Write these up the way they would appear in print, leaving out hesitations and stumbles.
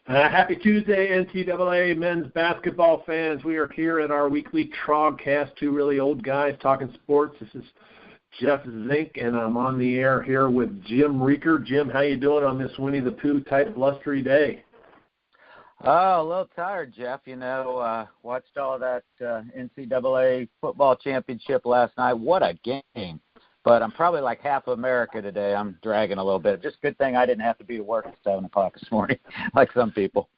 Happy Tuesday, NCAA men's basketball fans. We are here at our weekly TrogCast, two really old guys talking sports. This is Jeff Zink, and I'm on the air here with Jim Reaker. Jim, how you doing on this Winnie the Pooh type blustery day? Oh, a little tired, Jeff. Watched all that NCAA football championship last night. What a game. But I'm probably like half of America today. I'm dragging a little bit. Just good thing I didn't have to be to work at 7 o'clock this morning like some people.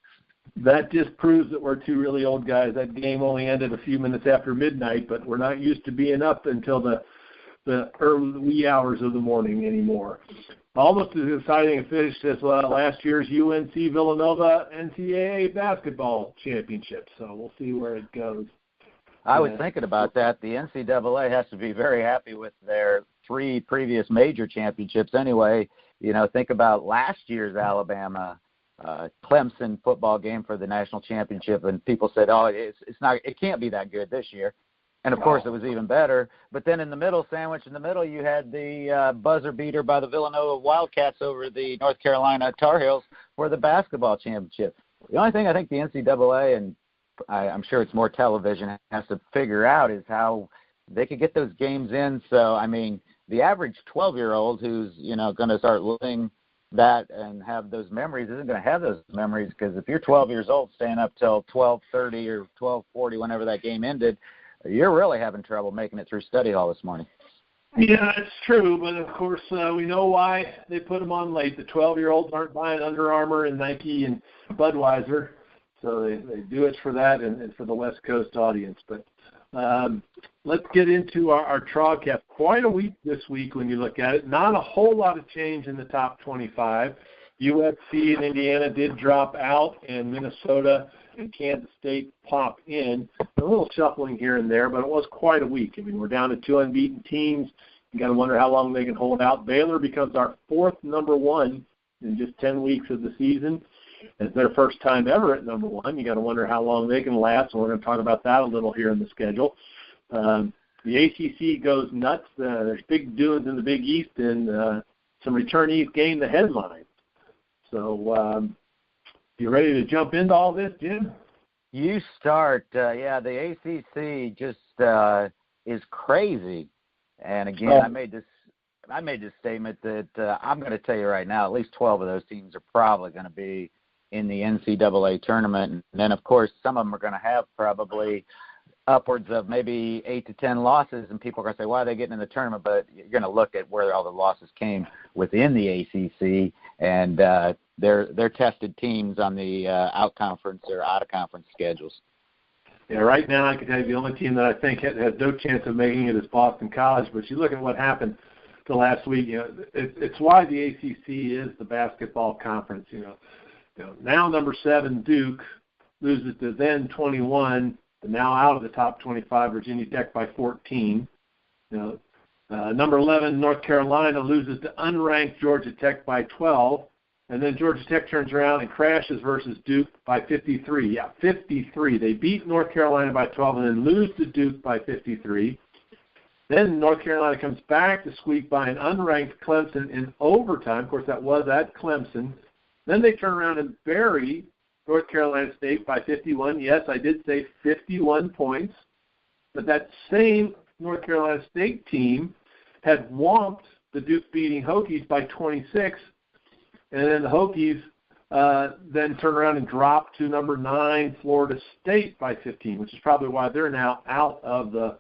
That just proves that we're two really old guys. That game only ended a few minutes after midnight, but we're not used to being up until the early wee hours of the morning anymore. Almost as exciting a finish as last year's UNC Villanova NCAA basketball championship. So we'll see where it goes. I was thinking about that. The NCAA has to be very happy with their 3 previous major championships anyway. Think about last year's Alabama Clemson football game for the national championship, and people said, it can't be that good this year. And, of course, it was even better. But then in the middle, sandwich in the middle, you had the buzzer beater by the Villanova Wildcats over the North Carolina Tar Heels for the basketball championship. The only thing I think the NCAA, and I'm sure it's more television, has to figure out is how they could get those games in. So, the average 12-year-old who's, going to start living that and have those memories isn't going to have those memories, because if you're 12 years old staying up till 12:30 or 12:40 whenever that game ended, you're really having trouble making it through study hall this morning. Yeah, it's true, but of course we know why they put them on late. The 12-year-olds aren't buying Under Armour and Nike and Budweiser, so they do it for that and for the West Coast audience. But let's get into our TrogCast. Quite a week this week when you look at it. Not a whole lot of change in the top 25. USC and Indiana did drop out, and Minnesota and Kansas State pop in. A little shuffling here and there, but it was quite a week. We're down to 2 unbeaten teams. You got to wonder how long they can hold out. Baylor becomes our 4th number 1 in just 10 weeks of the season. It's their first time ever at number 1. You got to wonder how long they can last, and we're going to talk about that a little here in the schedule. The ACC goes nuts. There's big doings in the Big East, and some returnees gain the headline. So you ready to jump into all this, Jim? You start. The ACC just is crazy. And again, I made this statement that I'm going to tell you right now, at least 12 of those teams are probably going to be in the NCAA tournament. And then, of course, some of them are going to have probably upwards of maybe 8 to 10 losses, and people are going to say, why are they getting in the tournament? But you're going to look at where all the losses came within the ACC, and they're tested teams on the out-conference or out-of-conference schedules. Yeah, right now I can tell you the only team that I think has no chance of making it is Boston College. But you look at what happened the last week. It's why the ACC is the basketball conference. Now number 7 Duke loses to then 21, and now out of the top 25 Virginia Tech by 14. Number 11 North Carolina loses to unranked Georgia Tech by 12. And then Georgia Tech turns around and crashes versus Duke by 53. Yeah, 53. They beat North Carolina by 12 and then lose to Duke by 53. Then North Carolina comes back to squeak by an unranked Clemson in overtime. Of course, that was at Clemson. Then they turn around and bury North Carolina State by 51. Yes, I did say 51 points. But that same North Carolina State team had whomped the Duke-beating Hokies by 26. And then the Hokies then turn around and drop to number 9 Florida State by 15, which is probably why they're now out of the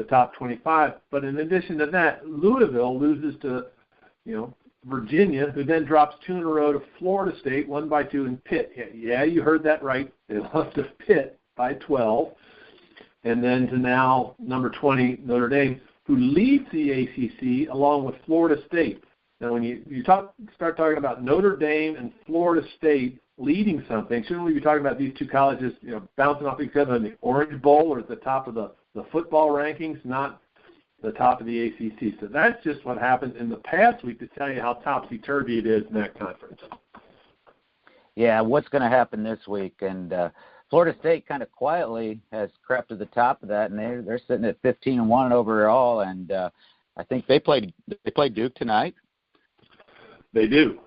top 25. But in addition to that, Louisville loses to, Virginia, who then drops 2 in a row to Florida State, 1 by 2 in Pitt. Yeah, you heard that right. They lost to Pitt by 12. And then to now number 20 Notre Dame, who leads the ACC along with Florida State. Now, when you start talking about Notre Dame and Florida State leading something, shouldn't we be talking about these two colleges, bouncing off each other in the Orange Bowl or at the top of the football rankings, not the top of the ACC? So that's just what happened in the past week to tell you how topsy-turvy it is in that conference. Yeah, what's going to happen this week? And Florida State kind of quietly has crept to the top of that, and they're sitting at 15-1 overall. And I think they played Duke tonight. They do.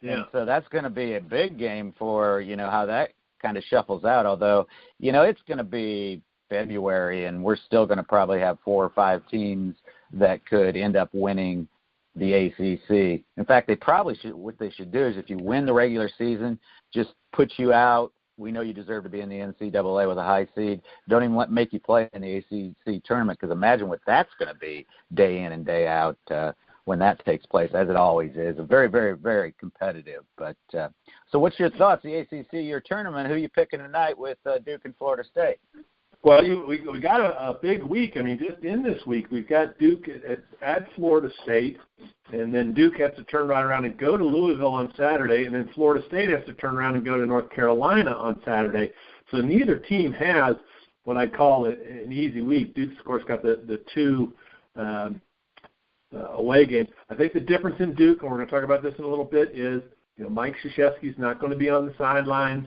Yeah. And so that's going to be a big game for, how that kind of shuffles out. Although, it's going to be February, and we're still going to probably have 4 or 5 teams that could end up winning the ACC. In fact, what they should do is if you win the regular season, just put you out. We know you deserve to be in the NCAA with a high seed. Don't even make you play in the ACC tournament, because imagine what that's going to be day in and day out when that takes place, as it always is. Very, very, very competitive. But so what's your thoughts, the ACC, your tournament? Who are you picking tonight with Duke and Florida State? Well, we got a big week. I mean, just in this week, we've got Duke at Florida State, and then Duke has to turn right around and go to Louisville on Saturday, and then Florida State has to turn around and go to North Carolina on Saturday. So neither team has what I call an easy week. Duke's, of course, got the 2 away games. I think the difference in Duke, and we're going to talk about this in a little bit, is Mike Krzyzewski's not going to be on the sidelines.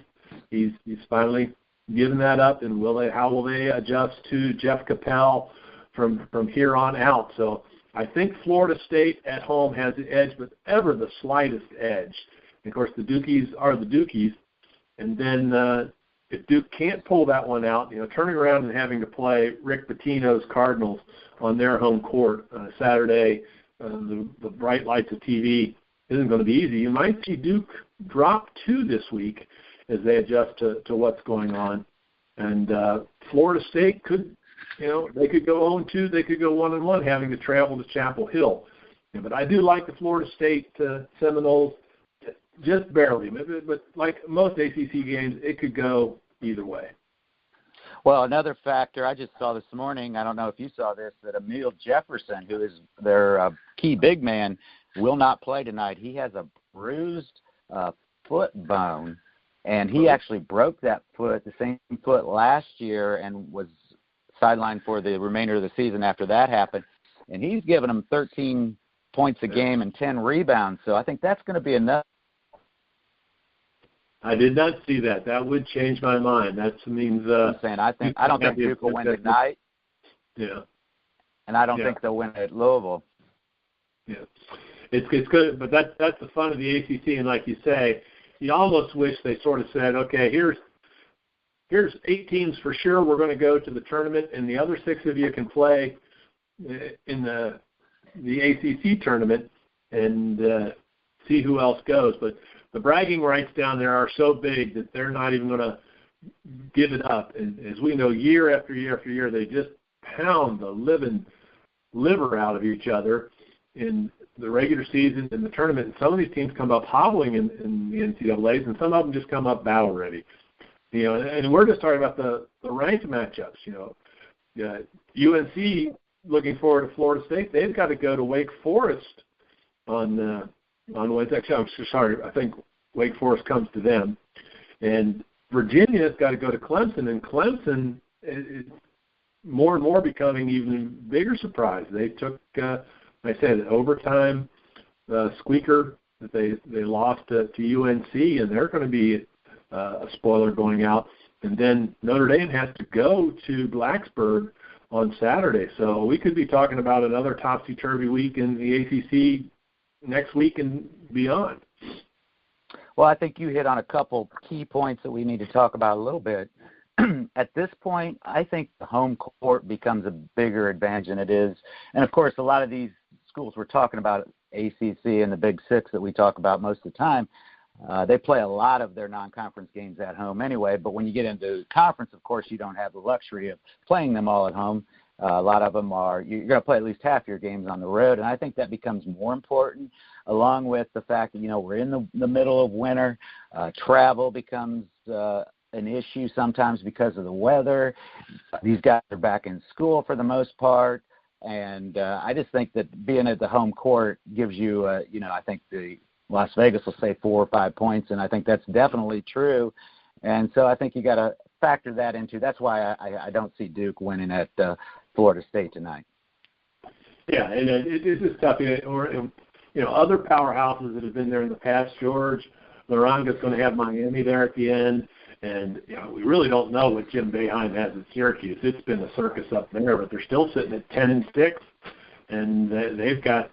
He's finally given that up, and how will they adjust to Jeff Capel from here on out? So I think Florida State at home has the edge, but ever the slightest edge. And of course, the Dukies are the Dukies. And then if Duke can't pull that one out, turning around and having to play Rick Pitino's Cardinals on their home court Saturday, the bright lights of TV isn't going to be easy. You might see Duke drop 2 this week as they adjust to what's going on. And Florida State could, they could go 0-2, they could go 1-1, having to travel to Chapel Hill. But I do like the Florida State Seminoles just barely. But like most ACC games, it could go either way. Well, another factor I just saw this morning, I don't know if you saw this, that Emil Jefferson, who is their key big man, will not play tonight. He has a bruised foot bone. And he actually broke that foot, the same foot last year, and was sidelined for the remainder of the season after that happened. And he's given them 13 points a game and 10 rebounds. So I think that's going to be enough. I did not see that. That would change my mind. That means I'm saying I don't think Duke will win tonight. Yeah. And I don't think they'll win at Louisville. Yeah. It's good, but that's the fun of the ACC. And like you say, you almost wish they sort of said, okay, here's 8 teams for sure we're going to go to the tournament, and the other 6 of you can play in the ACC tournament and see who else goes. But the bragging rights down there are so big that they're not even going to give it up. And as we know, year after year after year, they just pound the living liver out of each other in the regular season and the tournament. And some of these teams come up hobbling in the NCAAs, and some of them just come up battle ready. And we're just talking about the ranked matchups. UNC looking forward to Florida State. They've got to go to Wake Forest on Wednesday. Actually, I'm sorry. I think Wake Forest comes to them. And Virginia's got to go to Clemson, and Clemson is more and more becoming even bigger surprise. They took, like I said, an overtime squeaker that they lost to UNC, and they're going to be a spoiler going out. And then Notre Dame has to go to Blacksburg on Saturday. So we could be talking about another topsy-turvy week in the ACC next week and beyond. Well, I think you hit on a couple key points that we need to talk about a little bit. At this point, I think the home court becomes a bigger advantage than it is. And, of course, a lot of these schools we're talking about, ACC and the Big Six that we talk about most of the time, they play a lot of their non-conference games at home anyway. But when you get into conference, of course, you don't have the luxury of playing them all at home. A lot of them you're going to play at least half your games on the road, and I think that becomes more important, along with the fact that, we're in the middle of winter. Travel becomes an issue sometimes because of the weather. These guys are back in school for the most part, and I just think that being at the home court gives you, I think the Las Vegas will say 4 or 5 points, and I think that's definitely true. And so I think you got to factor that into. That's why I don't see Duke winning at Florida State tonight. Yeah, and it's just tough. Other powerhouses that have been there in the past, George Laranga's going to have Miami there at the end, and we really don't know what Jim Boeheim has at Syracuse. It's been a circus up there, but they're still sitting at 10-6, and they've got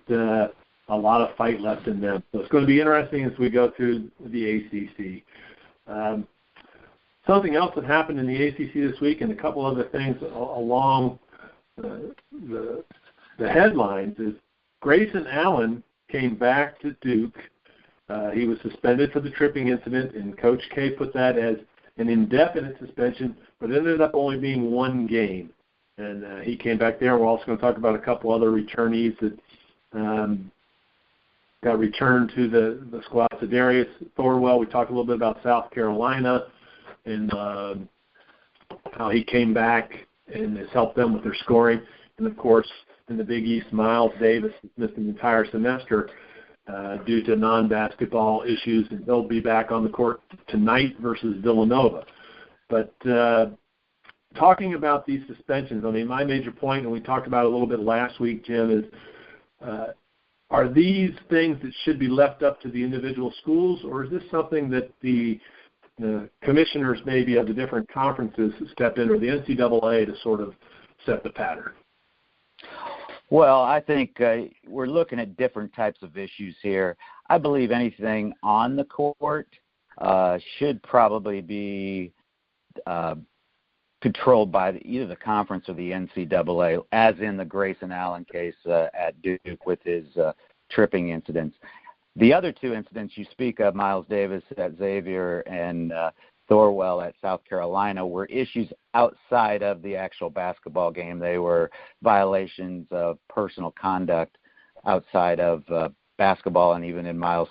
a lot of fight left in them. So it's going to be interesting as we go through the ACC. Something else that happened in the ACC this week, and a couple other things along the headlines, is Grayson Allen came back to Duke. He was suspended for the tripping incident, and Coach K put that as an indefinite suspension, but it ended up only being 1 game. And he came back there. We're also going to talk about a couple other returnees that got returned to the squad. So Darius Thorwell, we talked a little bit about South Carolina and how he came back and has helped them with their scoring. And, of course, in the Big East, Miles Davis missed an entire semester due to non-basketball issues, and he'll be back on the court tonight versus Villanova. But talking about these suspensions, I mean, my major point, and we talked about it a little bit last week, Jim, is are these things that should be left up to the individual schools, or is this something that the commissioners maybe of the different conferences step in, or the NCAA to sort of set the pattern? Well, I think we're looking at different types of issues here. I believe anything on the court should probably be controlled by either the conference or the NCAA, as in the Grayson Allen case at Duke with his tripping incidents. The other 2 incidents you speak of, Miles Davis at Xavier and Thorwell at South Carolina, were issues outside of the actual basketball game. They were violations of personal conduct outside of basketball, and even in Miles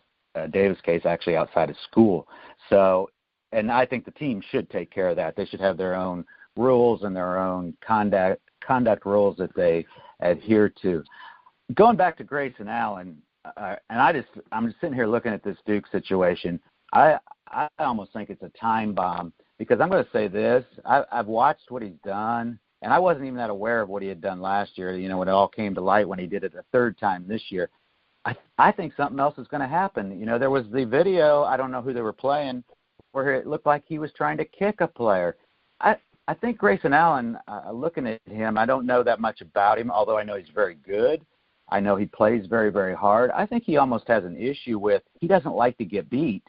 Davis' case, actually outside of school. So, and I think the team should take care of that. They should have their own rules and their own conduct rules that they adhere to. Going back to Grayson Allen, and I'm just sitting here looking at this Duke situation. I almost think it's a time bomb, because I'm going to say this. I've watched what he's done, and I wasn't even that aware of what he had done last year, when it all came to light when he did it a 3rd time this year. I think something else is going to happen. There was the video, I don't know who they were playing, where it looked like he was trying to kick a player. I think Grayson Allen, looking at him, I don't know that much about him, although I know he's very good. I know he plays very, very hard. I think he almost has an issue with he doesn't like to get beat.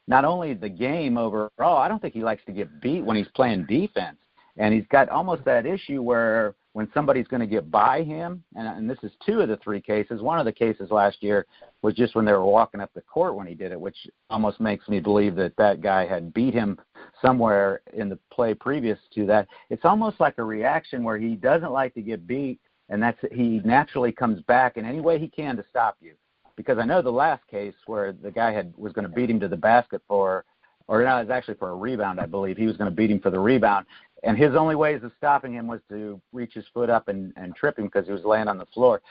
Not only the game overall, I don't think he likes to get beat when he's playing defense. And he's got almost that issue where when somebody's going to get by him, and this is 2 of the 3 cases. One of the cases last year was just when they were walking up the court when he did it, which almost makes me believe that guy had beat him somewhere in the play previous to that. It's almost like a reaction where he doesn't like to get beat, and he naturally comes back in any way he can to stop you. Because I know the last case where the guy was going to beat him to the basket it was actually for a rebound, I believe. He was going to beat him for the rebound. And his only ways of stopping him was to reach his foot up and trip him because he was laying on the floor.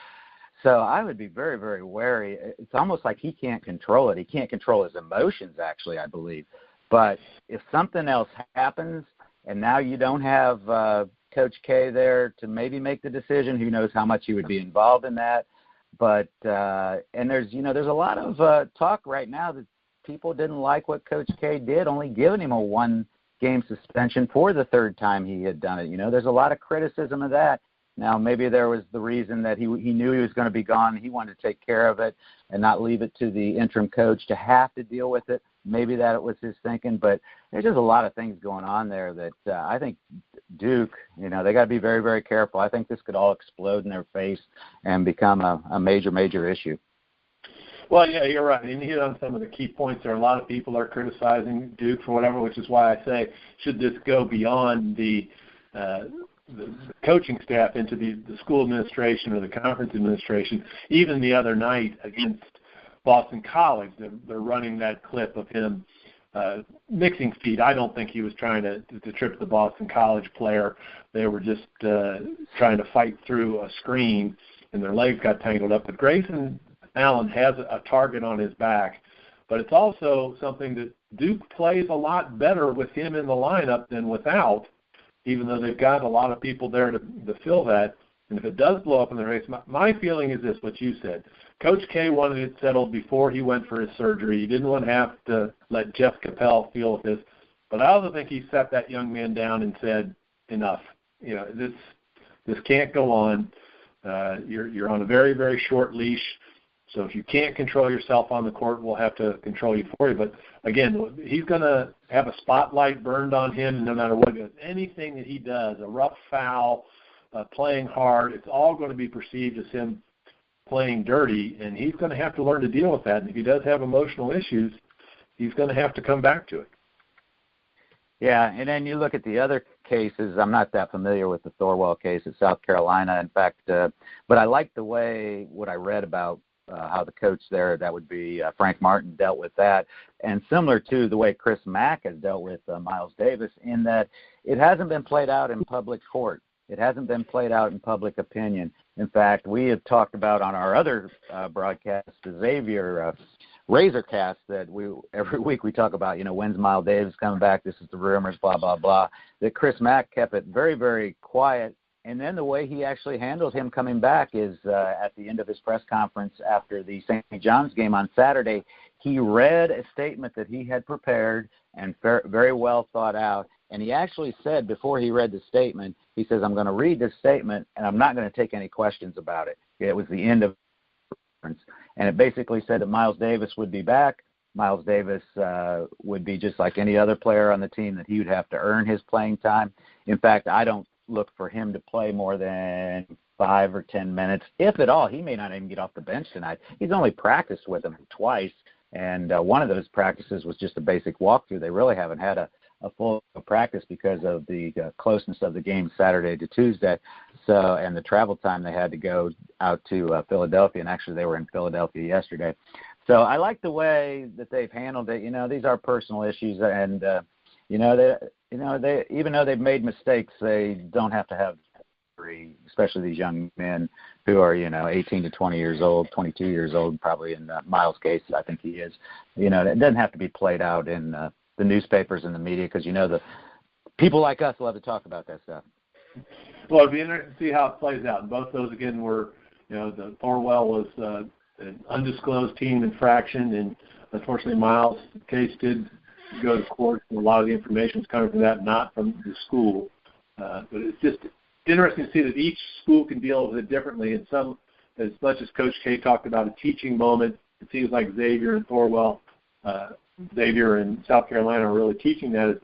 So I would be very, very wary. It's almost like he can't control it. He can't control his emotions, actually, I believe. But if something else happens and now you don't have Coach K there to maybe make the decision, who knows how much he would be involved in that. But and there's a lot of talk right now that people didn't like what Coach K did, only giving him a 1-game suspension for the 3rd time he had done it. There's a lot of criticism of that. Now, maybe there was the reason that he knew he was going to be gone. He wanted to take care of it and not leave it to the interim coach to have to deal with it. Maybe that was his thinking. But there's just a lot of things going on there that I think Duke, they got to be very, very careful. I think this could all explode in their face and become a major, major issue. Well, yeah, you're right. And you hit on some of the key points there. A lot of people are criticizing Duke for whatever, which is why I say, should this go beyond the coaching staff into the school administration or the conference administration? Even the other night against Boston College, they're running that clip of him mixing feet. I don't think he was trying to trip the Boston College player. They were just trying to fight through a screen, and their legs got tangled up. But Grayson Allen has a target on his back, but it's also something that Duke plays a lot better with him in the lineup than without, even though they've got a lot of people there to fill that. And if it does blow up in the race, my feeling is this, what you said. Coach K wanted it settled before he went for his surgery. He didn't want to have to let Jeff Capel feel with this. But I also think he sat that young man down and said, enough. This can't go on. You're on a very, very short leash. So if you can't control yourself on the court, we'll have to control you for you. But, again, he's going to have a spotlight burned on him no matter what. Anything that he does, a rough foul, playing hard, it's all going to be perceived as him playing dirty, and he's going to have to learn to deal with that. And if he does have emotional issues, he's going to have to come back to it. Yeah, and then you look at the other cases. I'm not that familiar with the Thorwell case at South Carolina, in fact, but I like the way what I read about how the coach there, that would be Frank Martin, dealt with that, and similar to the way Chris Mack has dealt with Miles Davis, in that it hasn't been played out in public court. It hasn't been played out in public opinion. In fact, we have talked about on our other broadcast, the Xavier Razorcast, that every week we talk about, when's Miles Davis coming back, this is the rumors, blah, blah, blah, that Chris Mack kept it very, very quiet. And then the way he actually handled him coming back is at the end of his press conference after the St. John's game on Saturday, he read a statement that he had prepared and very well thought out. And he actually said before he read the statement, he says, I'm going to read this statement and I'm not going to take any questions about it. It was the end of the conference. And it basically said that Miles Davis would be back. Miles Davis would be just like any other player on the team, that he would have to earn his playing time. In fact, I don't look for him to play more than 5 or 10 minutes, if at all. He may not even get off the bench tonight. He's only practiced with him twice, and one of those practices was just a basic walkthrough. They really haven't had a full practice because of the closeness of the game Saturday to Tuesday, and the travel time they had to go out to Philadelphia, and actually they were in Philadelphia yesterday. So I like the way that they've handled it. These are personal issues, and they even though they've made mistakes, they don't have to have, especially these young men who are 18 to 20 years old, 22 years old, probably in Miles' case, I think he is. It doesn't have to be played out in the newspapers and the media, because the people like us love to talk about that stuff. Well, it'll be interesting to see how it plays out. And both those, again, were, the Thorwell was an undisclosed team infraction, and unfortunately Miles' case did go to court, and a lot of the information is coming from that, not from the school. But it's just interesting to see that each school can deal with it differently. And some, as much as Coach K talked about a teaching moment, it seems like Xavier and Thorwell, Xavier and South Carolina are really teaching that as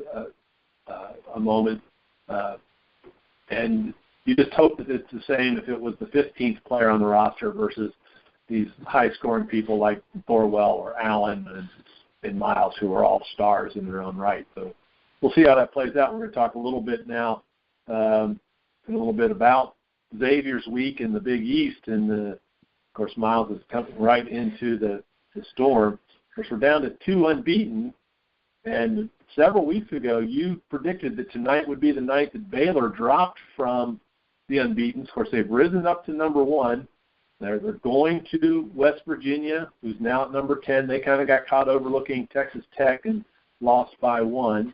a moment. And you just hope that it's the same if it was the 15th player on the roster versus these high-scoring people like Thorwell or Allen and Miles, who are all stars in their own right. So we'll see how that plays out. We're going to talk a little bit now, a little bit about Xavier's week in the Big East. And, of course, Miles is coming right into the storm. Of course, we're down to 2 unbeaten. And several weeks ago, you predicted that tonight would be the night that Baylor dropped from the unbeaten. Of course, they've risen up to number 1. They're going to West Virginia, who's now at number 10. They kind of got caught overlooking Texas Tech and lost by 1.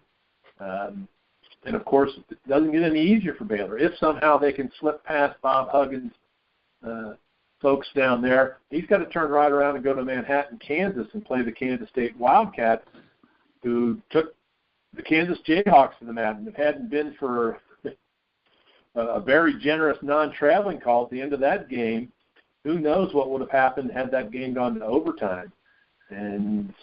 And, of course, it doesn't get any easier for Baylor. If somehow they can slip past Bob Huggins' folks down there, he's got to turn right around and go to Manhattan, Kansas, and play the Kansas State Wildcats, who took the Kansas Jayhawks to the mat. And if it hadn't been for a very generous non-traveling call at the end of that game, who knows what would have happened had that game gone to overtime. And,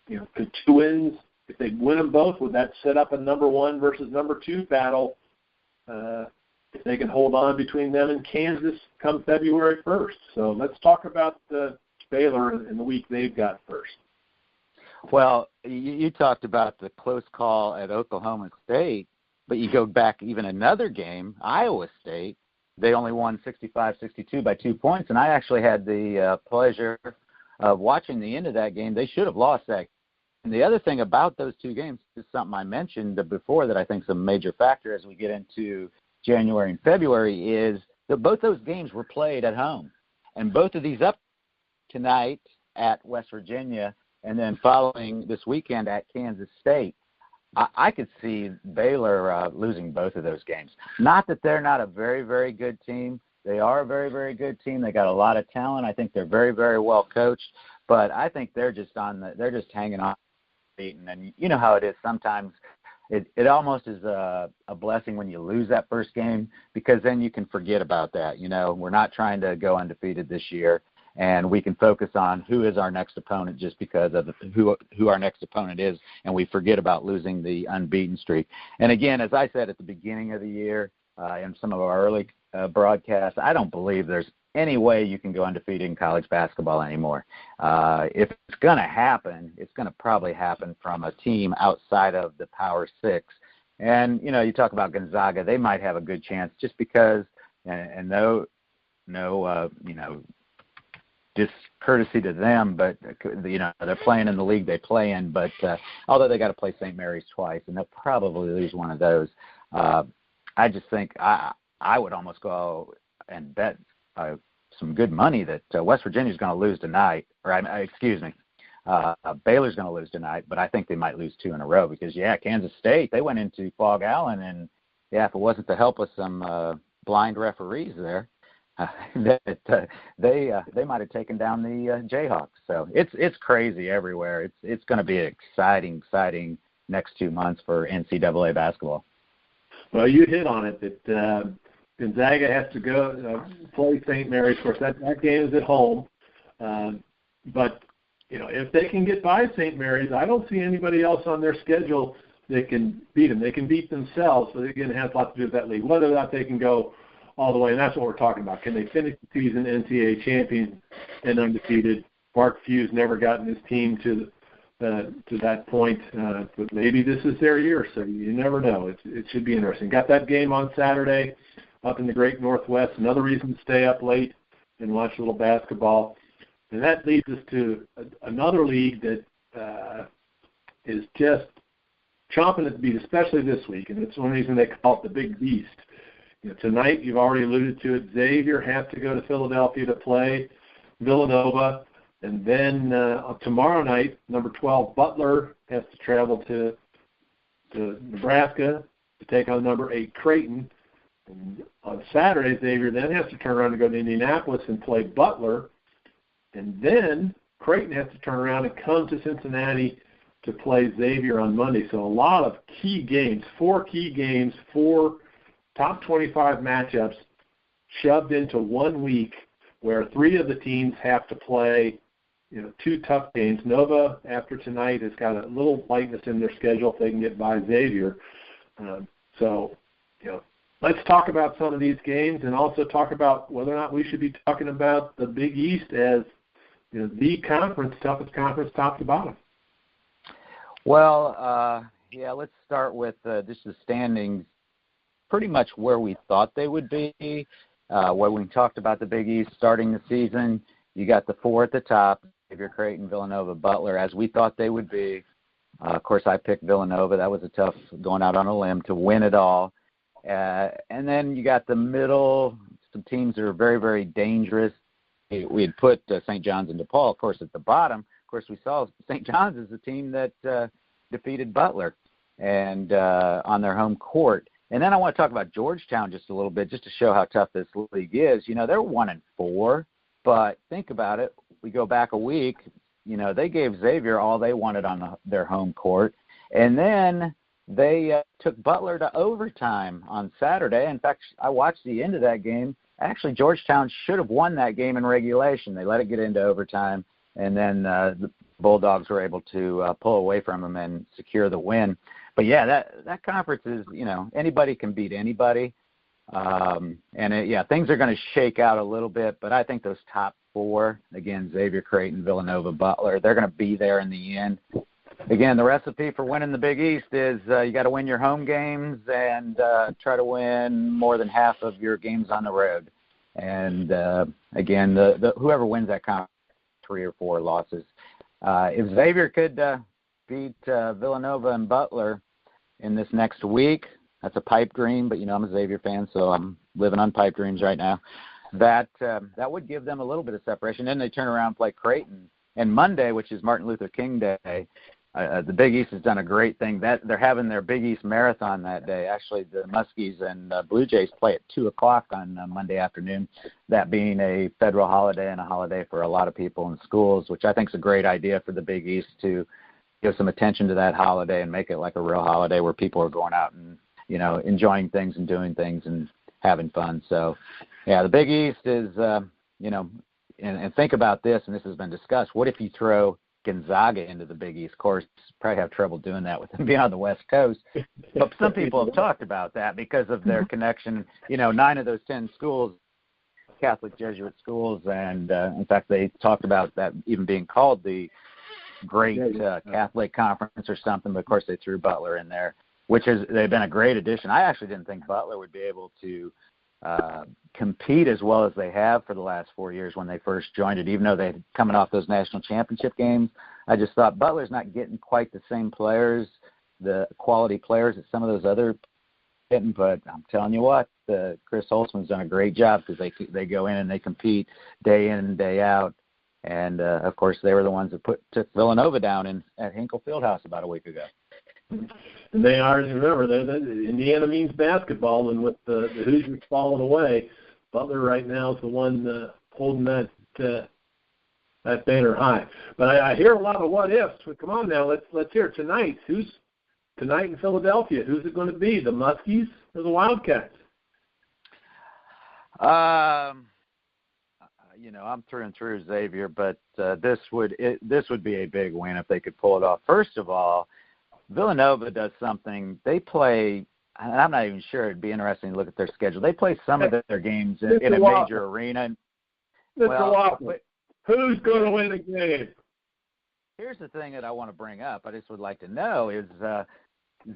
could 2 wins, if they win them both, would that set up a number 1 versus number 2 battle if they can hold on between them and Kansas come February 1st? So let's talk about Baylor and the week they've got first. Well, you talked about the close call at Oklahoma State, but you go back even another game, Iowa State. They only won 65-62 by 2 points, and I actually had the pleasure of watching the end of that game. They should have lost that. And the other thing about those 2 games is something I mentioned before that I think is a major factor as we get into January and February, is that both those games were played at home. And both of these up tonight at West Virginia and then following this weekend at Kansas State. I could see Baylor losing both of those games. Not that they're not a very, very good team. They are a very, very good team. They got a lot of talent. I think they're very, very well coached. But I think they're just hanging on. And you know how it is. Sometimes it almost is a blessing when you lose that first game, because then you can forget about that. We're not trying to go undefeated this year. and we can focus on who is our next opponent just because of who our next opponent is, and we forget about losing the unbeaten streak. And again, as I said at the beginning of the year in some of our early broadcasts, I don't believe there's any way you can go undefeated in college basketball anymore. If it's going to happen, it's going to probably happen from a team outside of the Power Six. And, you talk about Gonzaga, they might have a good chance just because, and no discourtesy to them, but, they're playing in the league they play in. But although they got to play St. Mary's twice, and they'll probably lose one of those, I just think I would almost go and bet some good money that West Virginia's going to lose tonight, Baylor's going to lose tonight, but I think they might lose 2 in a row because, Kansas State, they went into Fog Allen, and, if it wasn't the help of some blind referees there, they might have taken down the Jayhawks. So it's crazy everywhere. It's going to be an exciting next 2 months for NCAA basketball. Well, you hit on it that Gonzaga has to go play St. Mary's. Of course, that game is at home. But, if they can get by St. Mary's, I don't see anybody else on their schedule that can beat them. They can beat themselves, but again, it has a lot to do with that league. Whether or not they can go all the way, and that's what we're talking about. Can they finish the season NCAA champion and undefeated? Mark Few's never gotten his team to that point, but maybe this is their year, so you never know. It should be interesting. Got that game on Saturday up in the Great Northwest. Another reason to stay up late and watch a little basketball. And that leads us to another league that is just chomping at the beat, especially this week, and it's one reason they call it the Big Beast. Tonight, you've already alluded to it, Xavier has to go to Philadelphia to play Villanova. And then tomorrow night, number 12, Butler, has to travel to Nebraska to take on number 8, Creighton. And on Saturday, Xavier then has to turn around and go to Indianapolis and play Butler. And then Creighton has to turn around and come to Cincinnati to play Xavier on Monday. So a lot of key games, 4 key games, 4 top 25 matchups shoved into 1 week where 3 of the teams have to play 2 tough games. Nova, after tonight, has got a little lightness in their schedule if they can get by Xavier. Let's talk about some of these games and also talk about whether or not we should be talking about the Big East as the toughest conference top to bottom. Well, let's start with just the standings, pretty much where we thought they would be. When we talked about the Big East starting the season, you got the 4 at the top, Xavier, Creighton, Villanova, Butler, as we thought they would be. Of course, I picked Villanova. That was a tough going out on a limb to win it all. And then you got the middle, some teams that are very, very dangerous. We had put St. John's and DePaul, of course, at the bottom. Of course, we saw St. John's as the team that defeated Butler and on their home court. And then I want to talk about Georgetown just a little bit, just to show how tough this league is. They're 1-4, but think about it. We go back a week. They gave Xavier all they wanted on their home court, and then they took Butler to overtime on Saturday. In fact, I watched the end of that game. Actually, Georgetown should have won that game in regulation. They let it get into overtime, and then the Bulldogs were able to pull away from them and secure the win. But, that conference is, anybody can beat anybody. Things are going to shake out a little bit, but I think those top 4, again, Xavier, Creighton, Villanova, Butler, they're going to be there in the end. Again, the recipe for winning the Big East is you got to win your home games and try to win more than half of your games on the road. And, again, the whoever wins that conference, 3 or 4 losses. If Xavier could beat Villanova and Butler in this next week, that's a pipe dream, but, I'm a Xavier fan, so I'm living on pipe dreams right now. That would give them a little bit of separation. Then they turn around and play Creighton. And Monday, which is Martin Luther King Day, the Big East has done a great thing. That they're having their Big East Marathon that day. Actually, the Muskies and Blue Jays play at 2 o'clock on Monday afternoon, that being a federal holiday and a holiday for a lot of people in schools, which I think is a great idea for the Big East to give some attention to that holiday and make it like a real holiday where people are going out and, enjoying things and doing things and having fun. So, the Big East is, and think about this, and this has been discussed. What if you throw Gonzaga into the Big East? Of course, probably have trouble doing that with them being on the West Coast. But some people have talked about that because of their connection. 9 of those 10 schools, Catholic Jesuit schools, and in fact, they talked about that even being called the Great Catholic Conference or something. But of course, they threw Butler in there, they've been a great addition. I actually didn't think Butler would be able to compete as well as they have for the last 4 years when they first joined it, even though they're coming off those national championship games. I just thought Butler's not getting quite the same players, the quality players that some of those other getting, but I'm telling you what, Chris Holtzman's done a great job because they go in and they compete day in and day out. And, of course, they were the ones that took Villanova down at Hinkle Fieldhouse about a week ago. And they are, remember, Indiana means basketball, and with the Hoosiers falling away, Butler right now is the one holding that banner high. But I hear a lot of what ifs. But come on now, let's hear it tonight. Who's tonight in Philadelphia? Who's it going to be? The Muskies or the Wildcats? I'm through and through Xavier, but this would be a big win if they could pull it off. First of all, Villanova does something. They play, and I'm not even sure. It'd be interesting to look at their schedule. They play some of their games in a major arena. Mr. Waffle, who's going to win the game? Here's the thing that I want to bring up. I just would like to know is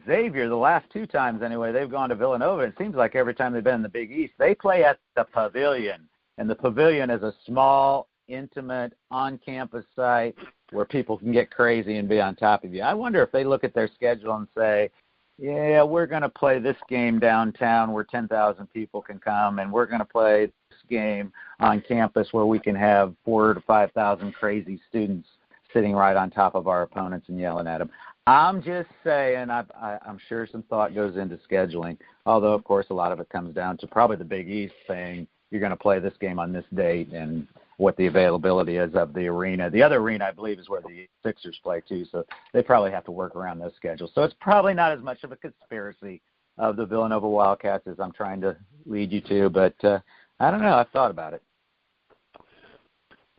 Xavier, the last 2 times anyway, they've gone to Villanova. It seems like every time they've been in the Big East, they play at the Pavilion. And the Pavilion is a small, intimate, on-campus site where people can get crazy and be on top of you. I wonder if they look at their schedule and say, yeah, we're going to play this game downtown where 10,000 people can come, and we're going to play this game on campus where we can have 4,000 to 5,000 crazy students sitting right on top of our opponents and yelling at them. I'm just saying, I'm sure some thought goes into scheduling, although, of course, a lot of it comes down to probably the Big East saying you're going to play this game on this date and what the availability is of the arena. The other arena, I believe, is where the Sixers play, too, so they probably have to work around those schedules. So it's probably not as much of a conspiracy of the Villanova Wildcats as I'm trying to lead you to, but I don't know. I've thought about it.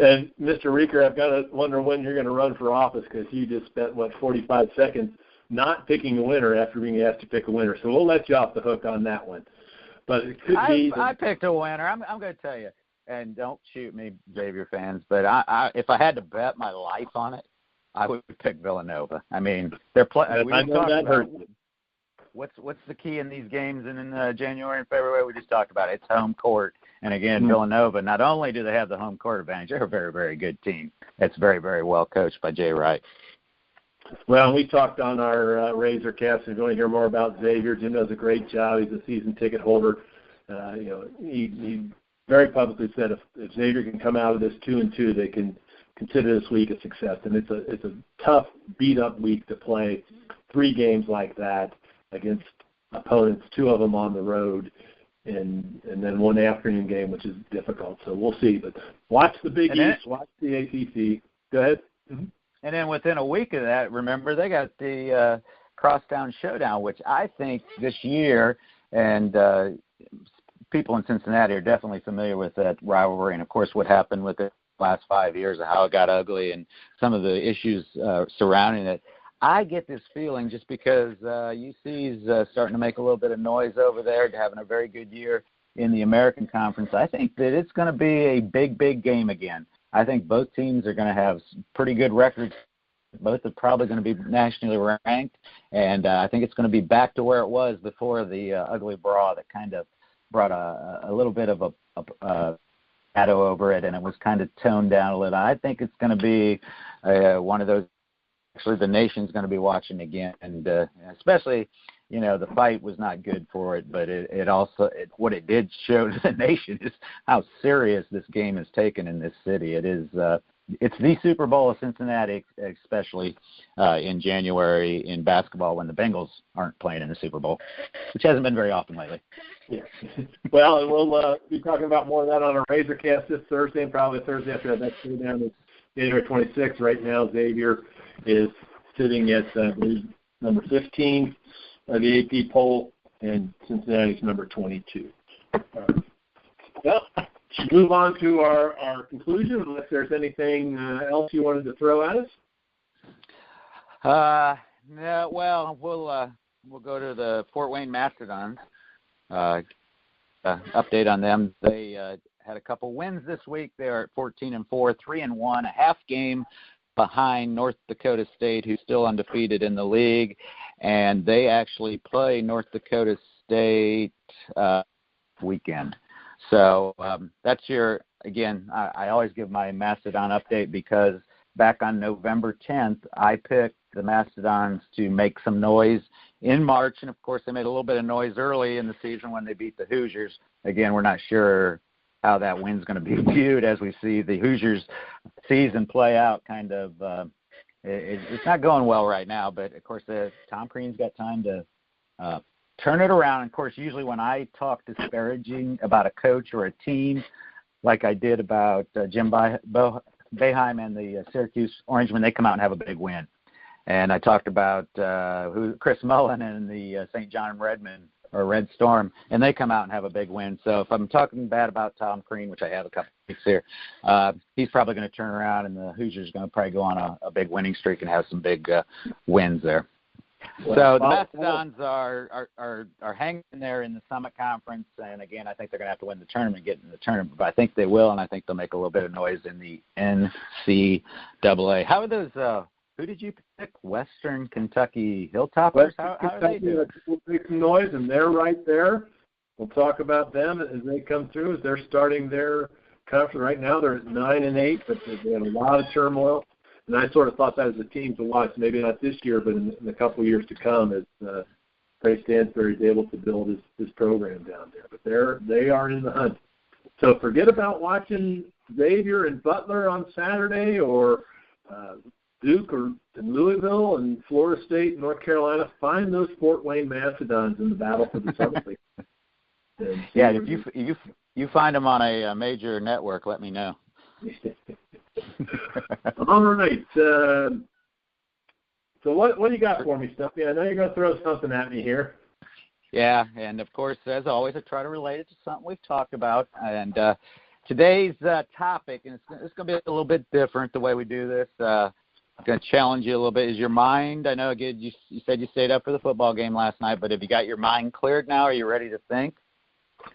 And, Mr. Reaker, I've got to wonder when you're going to run for office because you just spent, 45 seconds not picking a winner after being asked to pick a winner. So we'll let you off the hook on that one. But it could be. I picked a winner. I'm going to tell you. And don't shoot me, Xavier fans, but if I had to bet my life on it, I would pick Villanova. I mean, they're playing. I know that hurts. What's the key in these games and in January and February? We just talked about it. It's home court. And again, Villanova, not only do they have the home court advantage, they're a very, very good team. It's very, very well coached by Jay Wright. Well, we talked on our Razorcast, and if you want to hear more about Xavier, Jim does a great job. He's a season ticket holder. He very publicly said if Xavier can come out of this 2-2, they can consider this week a success. And it's a tough, beat-up week to play 3 games like that against opponents, 2 of them on the road, and then 1 afternoon game, which is difficult. So we'll see. But watch the Big East, watch the ACC. Go ahead. Mm-hmm. And then within a week of that, remember, they got the Crosstown Showdown, which I think this year, and people in Cincinnati are definitely familiar with that rivalry, and, of course, what happened with it the last 5 years and how it got ugly and some of the issues surrounding it. I get this feeling just because UC's starting to make a little bit of noise over there, having a very good year in the American Conference. I think that it's going to be a big, big game again. I think both teams are going to have pretty good records. Both are probably going to be nationally ranked, and I think it's going to be back to where it was before the ugly brawl that kind of brought a little bit of a shadow over it, and it was kind of toned down a little. I think it's going to be one of those. Actually, the nation's going to be watching again, and especially, the fight was not good for it, but it also what it did show to the nation is how serious this game is taken in this city. It is it's the Super Bowl of Cincinnati, especially in January in basketball when the Bengals aren't playing in the Super Bowl, which hasn't been very often lately. Yeah. Well, and we'll be talking about more of that on our Razorcast this Thursday, and probably Thursday after that. That's going down to January 26th. Right now, Xavier is sitting at number 15 of the AP poll, and Cincinnati's number 22. Well, move on to our conclusion, unless there's anything else you wanted to throw at us? No, well, we'll go to the Fort Wayne Mastodons. Update on them. They had a couple wins this week. They're at 14-4, 3-1, a half game behind North Dakota State, who's still undefeated in the league, and they actually play North Dakota State weekend. So that's again, I always give my Mastodon update because back on November 10th, I picked the Mastodons to make some noise in March, and of course they made a little bit of noise early in the season when they beat the Hoosiers. Again, we're not sure how that win's going to be viewed as we see the Hoosiers season play out. Kind of, it's not going well right now, but of course Tom Crean's got time to turn it around. And of course, usually when I talk disparaging about a coach or a team, like I did about Jim Boeheim and the Syracuse Orangemen, they come out and have a big win. And I talked about Chris Mullen and the St. John Redmond or Red Storm, and they come out and have a big win. So if I'm talking bad about Tom Crean, which I have a couple of weeks here, he's probably going to turn around, and the Hoosiers are going to probably go on a big winning streak and have some big wins there. Well, so the Mastodons are hanging there in the Summit Conference, and again, I think they're going to have to win the tournament, get in the tournament, but I think they will, and I think they'll make a little bit of noise in the NCAA. How are those? Who did you pick? Western Kentucky Hilltoppers? How are they doing? Will make some noise, and they're right there. We'll talk about them as they come through, as they're starting their conference. Right now they're at 9-8, but they have a lot of turmoil. And I sort of thought that as a team to watch, maybe not this year, but in a couple of years to come, as Trey Stansbury is able to build his program down there. But they are in the hunt. So forget about watching Xavier and Butler on Saturday, or Duke or in Louisville and Florida State and North Carolina. Find those Fort Wayne Mastodons in the battle for the Summit League. Yeah, if you find them on a major network, let me know. All right. So what do you got for me, Stumpy? I know you're going to throw something at me here. Yeah, and of course, as always, I try to relate it to something we've talked about. And today's topic, and it's going to be a little bit different the way we do this. I'm going to challenge you a little bit. Is your mind, I know again you said you stayed up for the football game last night, but have you got your mind cleared now? Are you ready to think?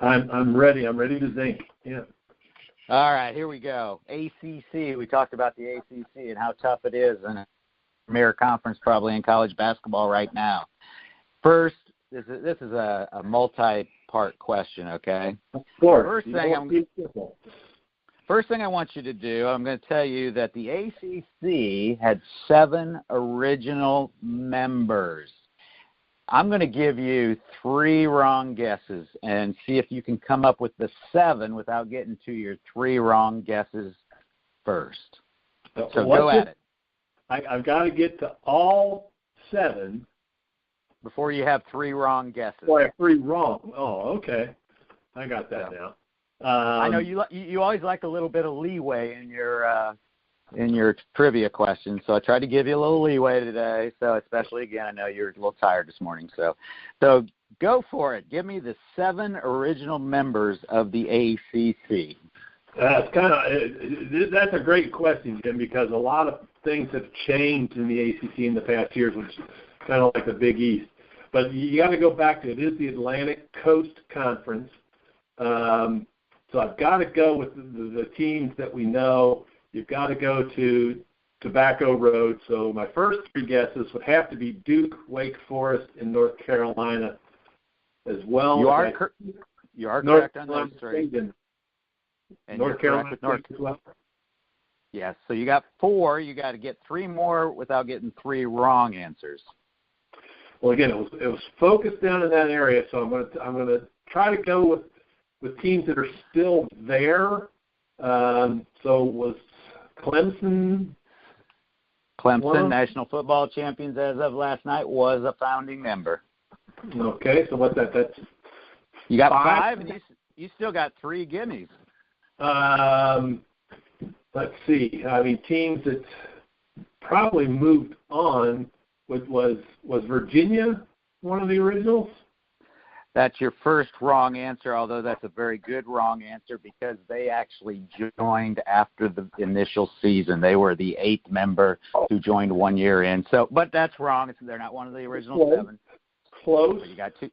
I'm ready. I'm ready to think. Yeah. All right, here we go. ACC. We talked about the ACC and how tough it is, and a premier conference probably in college basketball right now. First, this is a multi-part question, okay? Of course. First thing I want you to do, I'm going to tell you that the ACC had 7 original members. I'm going to give you 3 wrong guesses and see if you can come up with the 7 without getting to your 3 wrong guesses first. So go at it. I've got to get to all 7 before you have 3 wrong guesses. Oh, I have 3 wrong. Oh, okay. I got that now. I know you always like a little bit of leeway in your trivia questions, so I tried to give you a little leeway today. So especially, again, I know you're a little tired this morning. So go for it. Give me the 7 original members of the ACC. That's a great question, Jim, because a lot of things have changed in the ACC in the past years, which is kind of like the Big East. But you got to go back to it. It is the Atlantic Coast Conference. So I've got to go with the teams that we know. You've got to go to Tobacco Road. So my first 3 guesses would have to be Duke, Wake Forest, and North Carolina as well. You are correct on those 3. And North Carolina as well. Yes. So you got 4. You got to get 3 more without getting 3 wrong answers. Well, again, it was focused down in that area. So I'm going to try to go with teams that are still there. So was Clemson, National Football Champions as of last night, was a founding member. Okay, so what's that? That's you got 5 and you still got 3 gimmies. Let's see. I mean, teams that probably moved on. Was Virginia one of the originals? That's your first wrong answer, although that's a very good wrong answer because they actually joined after the initial season. They were the 8th member who joined 1 year in. So, but that's wrong. They're not one of the original 7. Close. So you got two.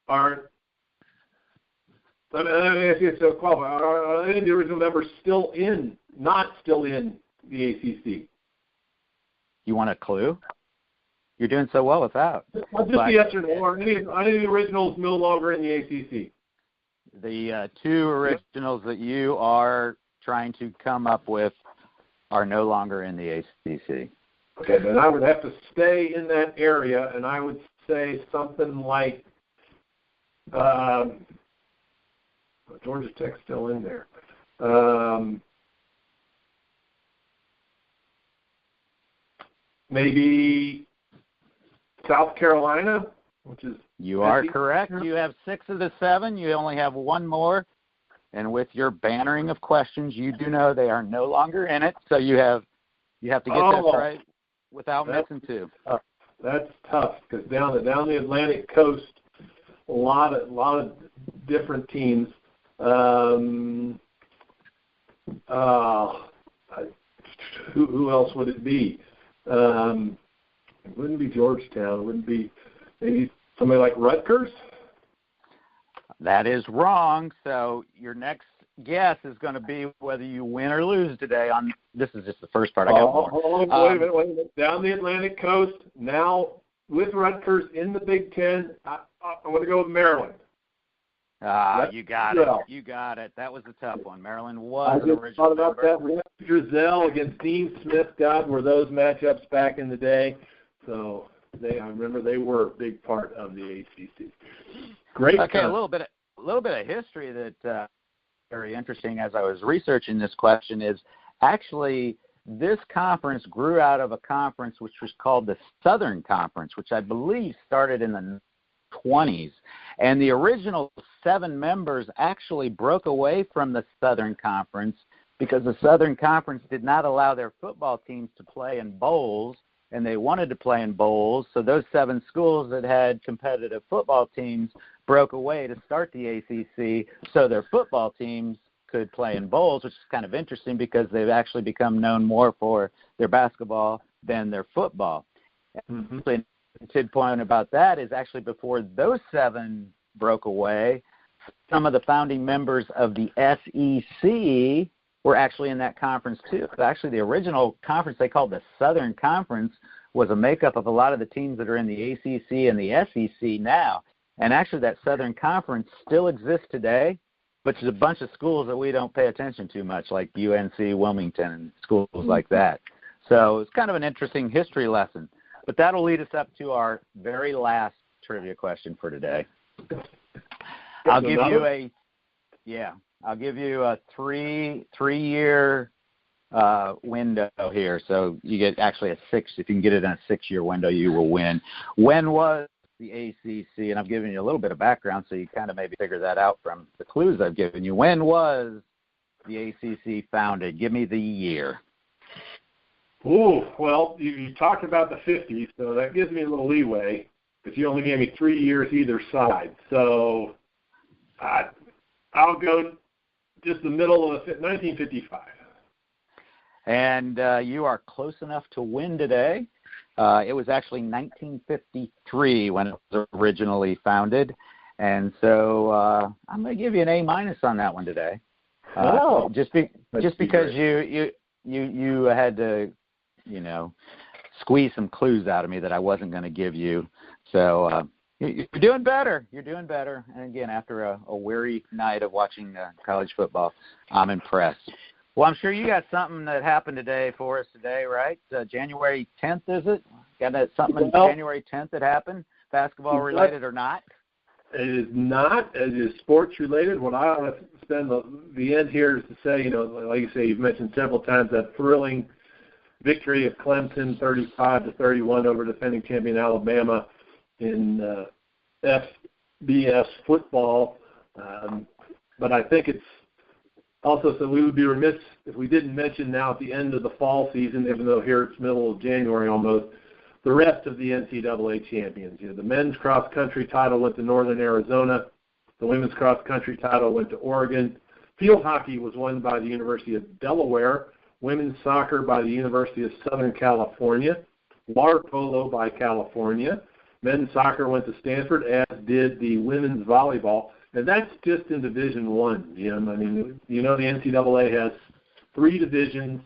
Are any of the original members not still in the ACC? You want a clue? You're doing so well without. Just the yes or no. Are any of the originals no longer in the ACC? The 2 originals that you are trying to come up with are no longer in the ACC. Okay, then I would have to stay in that area, and I would say something like Georgia Tech's still in there. Maybe South Carolina, which is... You are correct. You have 6 of the 7. You only have 1 more. And with your bannering of questions, you do know they are no longer in it. So you have to get this right without missing 2. That's tough because down the Atlantic coast, a lot of different teams. Who else would it be? It wouldn't be Georgetown. It wouldn't be maybe somebody like Rutgers? That is wrong. So your next guess is going to be whether you win or lose today. This is just the first part. I got more. Wait a minute. Down the Atlantic coast, now with Rutgers in the Big Ten, I'm going to go with Maryland. You got it. You got it. That was a tough one. Maryland was an original thought about member. That. Drizel against Dean Smith. God, were those matchups back in the day. So I remember they were a big part of the ACC. Great. Okay, a little bit of history that very interesting as I was researching this question is actually this conference grew out of a conference which was called the Southern Conference, which I believe started in the 20s. And the original 7 members actually broke away from the Southern Conference because the Southern Conference did not allow their football teams to play in bowls, and they wanted to play in bowls. So those 7 schools that had competitive football teams broke away to start the ACC so their football teams could play in bowls, which is kind of interesting because they've actually become known more for their basketball than their football. Mm-hmm. The point about that is actually before those 7 broke away, some of the founding members of the SEC were actually in that conference too. Actually, the original conference they called the Southern Conference was a makeup of a lot of the teams that are in the ACC and the SEC now. And actually, that Southern Conference still exists today, but there's a bunch of schools that we don't pay attention to much, like UNC, Wilmington, and schools like that. So it's kind of an interesting history lesson. But that'll lead us up to our very last trivia question for today. I'll give you a three-year window here. So you get actually a 6. If you can get it in a 6-year window, you will win. When was the ACC? And I've given you a little bit of background, so you kind of maybe figure that out from the clues I've given you. When was the ACC founded? Give me the year. Ooh, well, you talked about the 50s, so that gives me a little leeway, but you only gave me 3 years either side. So I'll go just the middle of 1955. And you are close enough to win today. It was actually 1953 when it was originally founded. And so I'm going to give you an A- on that one today. Just because you had to, squeeze some clues out of me that I wasn't going to give you. So you're doing better. You're doing better. And, again, after a weary night of watching college football, I'm impressed. Well, I'm sure you got something that happened today for us today, right? January 10th, is it? Got something January 10th that happened, basketball-related or not? It is not. It is sports-related. What I want to spend the end here is to say, like you say, you've mentioned several times that thrilling victory of Clemson 35-31 over defending champion Alabama in FBS football. But I think it's also, so we would be remiss if we didn't mention now at the end of the fall season, even though here it's middle of January almost, the rest of the NCAA champions. The men's cross-country title went to Northern Arizona. The women's cross-country title went to Oregon. Field hockey was won by the University of Delaware. Women's soccer by the University of Southern California. Water polo by California. Men's soccer went to Stanford, as did the women's volleyball. And that's just in Division I, Jim. I mean, the NCAA has 3 divisions,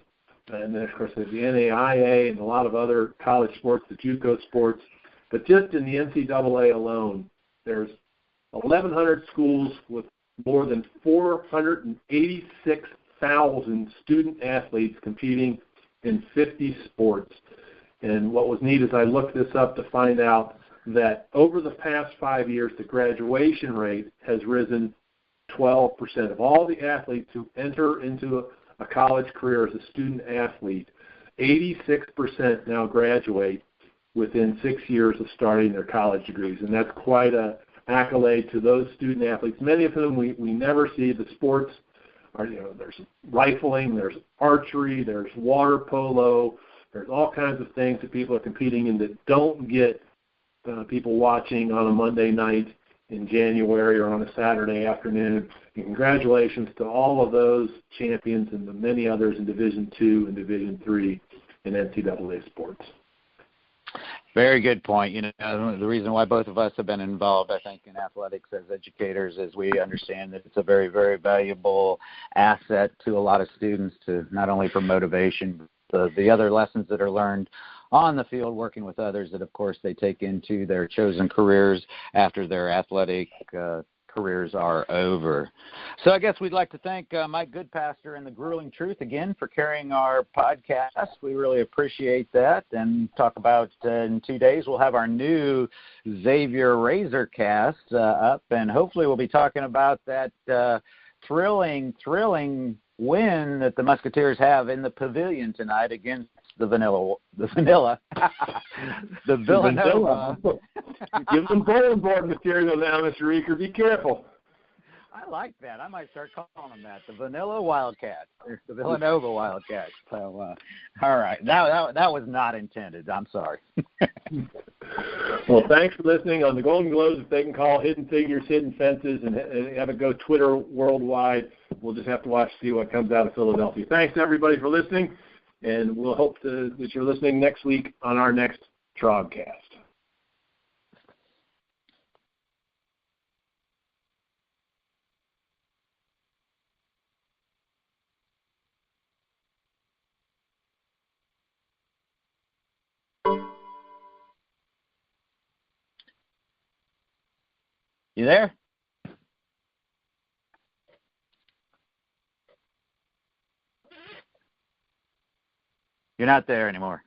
and then, of course, there's the NAIA and a lot of other college sports, the JUCO sports. But just in the NCAA alone, there's 1,100 schools with more than 486,000 student athletes competing in 50 sports. And what was neat is I looked this up to find out that over the past 5 years, the graduation rate has risen 12%. Of all the athletes who enter into a college career as a student athlete, 86% now graduate within 6 years of starting their college degrees. And that's quite an accolade to those student athletes, many of whom we never see. The sports are, there's rifling, there's archery, there's water polo, there's all kinds of things that people are competing in that don't get people watching on a Monday night in January or on a Saturday afternoon. And congratulations to all of those champions and the many others in Division II and Division III in NCAA sports. Very good point. The reason why both of us have been involved, I think, in athletics as educators is we understand that it's a very, very valuable asset to a lot of students, to not only for motivation, but the other lessons that are learned on the field, working with others that, of course, they take into their chosen careers after their athletic careers are over. So I guess we'd like to thank Mike Goodpastor and The Grueling Truth again for carrying our podcast. We really appreciate that. And talk about in 2 days we'll have our new Xavier Razorcast up, and hopefully we'll be talking about that thrilling win that the Musketeers have in the Pavilion tonight against the Villanova. Give them bulletin board material now, Mr. Reaker. Be careful. I like that. I might start calling them that. The Vanilla Wildcats. The Villanova Wildcats. So, all right. That was not intended. I'm sorry. Well, thanks for listening on the Golden Globes. If they can call Hidden Figures, Hidden Fences, and have it go Twitter worldwide, we'll just have to watch to see what comes out of Philadelphia. Thanks, everybody, for listening, and we'll hope that you're listening next week on our next TrogCast. You there? You're not there anymore.